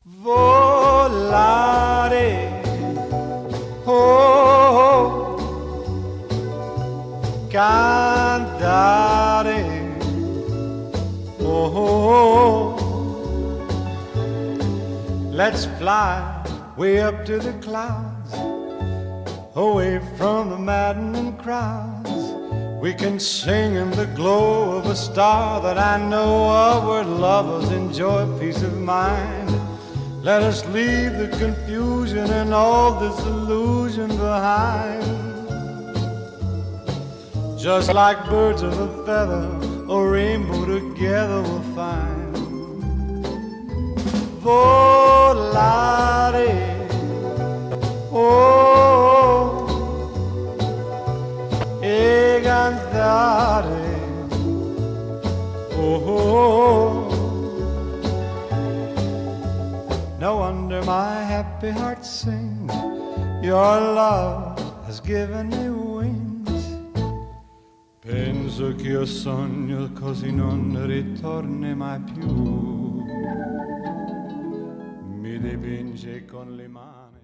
Volare, oh, cantare, oh, let's fly way up to the clouds, away from the maddening crowds. We can sing in the glow of a star that I know of, where lovers enjoy peace of mind. Let us leave the confusion and all disillusion behind. Just like birds of a feather, a rainbow together we'll find. Volare, oh, e cantare, oh. No wonder my happy heart sings. Your love has given me wings. Penso che io sogno così non ritorni mai più. Mi dipinge con le mani.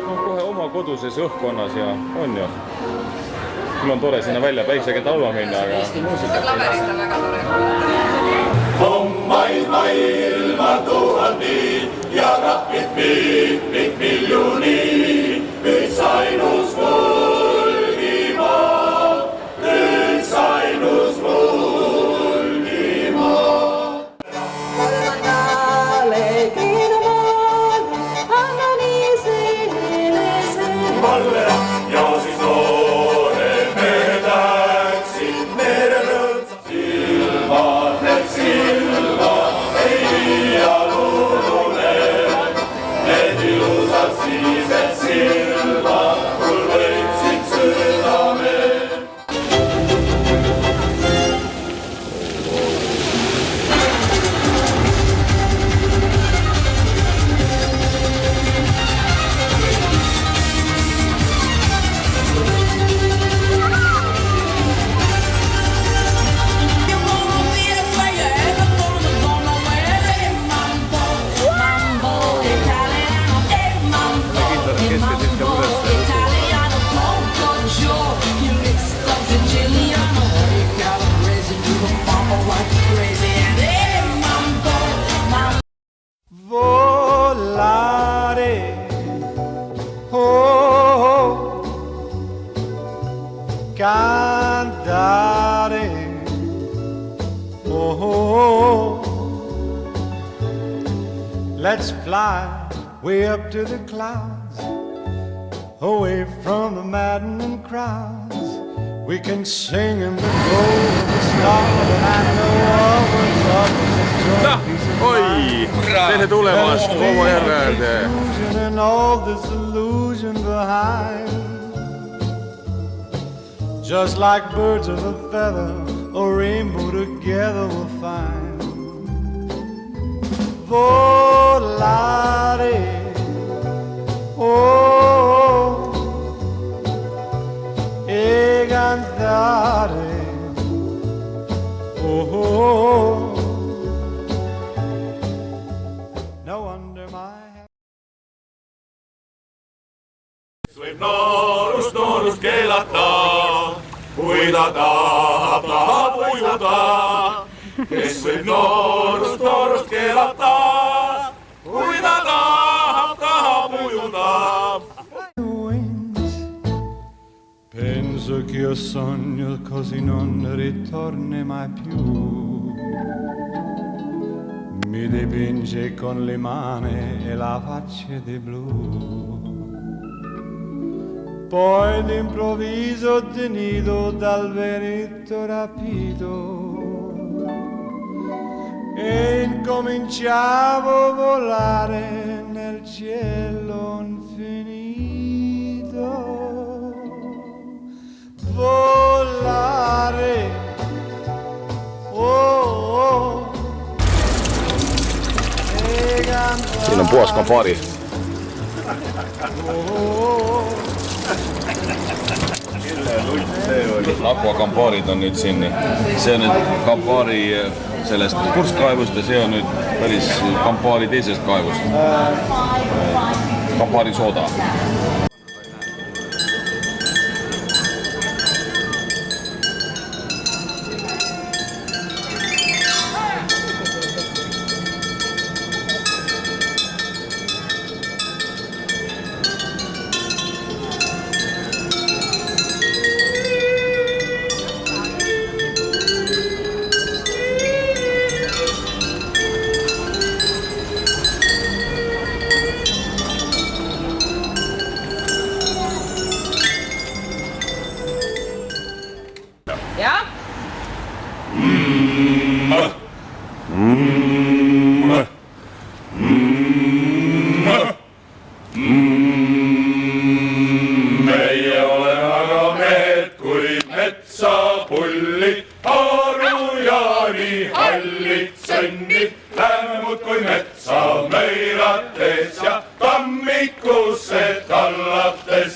No kohe oma koduses õhkkonnas ja on ju. Küll on tore sinna välja päiksega laulma minna, aga... Klaverid on väga tore. On maailma tuhandi ja rapid miljoni. Üks ainus mulgimaa, üks ainus mulgimaa. Valle ja siis noore mehed läksid mere rõõmsa. Silmad, need silmad ei iial unune. Need ilusad sinised silmad mul võitsid südame. Volare, oh, cantare, oh, let's fly way up to the clouds, away from the maddening crowds. We can sing in the glow of the star that I know of, where lovers enjoy peace of Oi! mind. Tere tulemast Homo järve äärde! And all this illusion behind. Just like birds of a feather, a rainbow together we'll find. Volare, oh, e cantare, oh. No wonder my Võib noorust keelata, kui ta tahab ujuda. Kes võib noorust keelata, kui ta tahab ujuda. Penso che io sogno così non ritorni mai più. Mi dipinge con le mani e la faccia di blu. Poi d'improvviso tenido dal vento rapido e incominciavo a volare nel cielo infinito. Volare, oh, oh, e cantare. Siin on puhas kampaari. Oh, oh, Aquakampaarid on nüüd siin, see on nüüd kampaari sellest purskkaevust ja see on nüüd päris kampaari teisest kaevust. Kampaari sooda. Jah? Meie oleme aga mehed kui metsapullid, Aru ja nii hallid sõnnid, läheme muudkui metsa mööda.